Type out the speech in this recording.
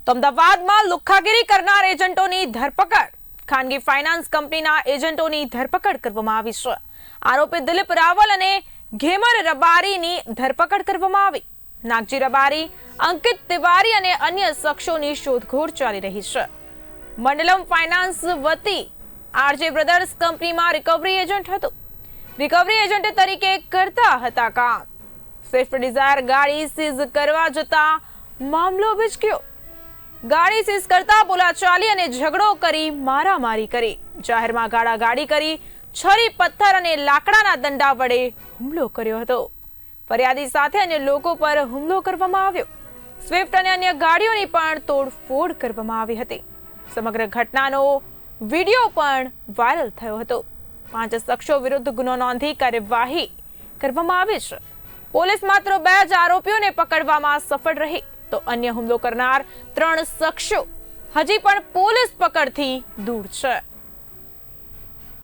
તો અમદાવાદમાં લુખ્ખાગીરી કરનાર એજન્ટોની ધરપકડ. ખાનગી ફાઇનાન્સ કંપનીના એજન્ટોની ધરપકડ કરવામાં આવી છે. આરોપી દિલીપ રાવલ અને ઘેમર રબારીની ધરપકડ કરવામાં આવી. નાગજી રબારી, અંકિત તિવારી અને અન્ય શખ્સોની શોધખોળ ચાલી રહી છે. મંડલમ ફાઇનાન્સ વતી આરજે બ્રધર્સ કંપનીમાં રિકવરી એજન્ટ હતો. રિકવરી એજન્ટ તરીકે કરતા હતા કામ. સ્વિફ્ટ ડિઝાયર ગાડી સીઝ કરવા જતા મામલો ભીચક્યો. ગાડી સીઝ કરતા બોલાચાલી અને ઝઘડો કરી મારામારી કરી. જાહેરમાં ગાળાગાળી કરી છરી, પથ્થર અને લાકડાના દંડા વડે હુમલો કર્યો હતો. ફરિયાદી સાથે અન્ય લોકો પર હુમલો કરવામાં આવ્યો. સ્વિફ્ટ અને અન્ય ગાડીઓની પણ તોડફોડ કરવામાં આવી હતી. સમગ્ર ઘટનાનો વિડીયો પણ વાયરલ થયો હતો. 5 શખ્સો વિરુદ્ધ ગુનો નોંધી કાર્યવાહી કરવામાં આવી છે. પોલીસ માત્ર 2 જ આરોપીઓને પકડવામાં સફળ રહી, તો અન્ય હુમલો કરનાર 3 શખ્સો હજી પણ પોલીસ પકડથી દૂર છે.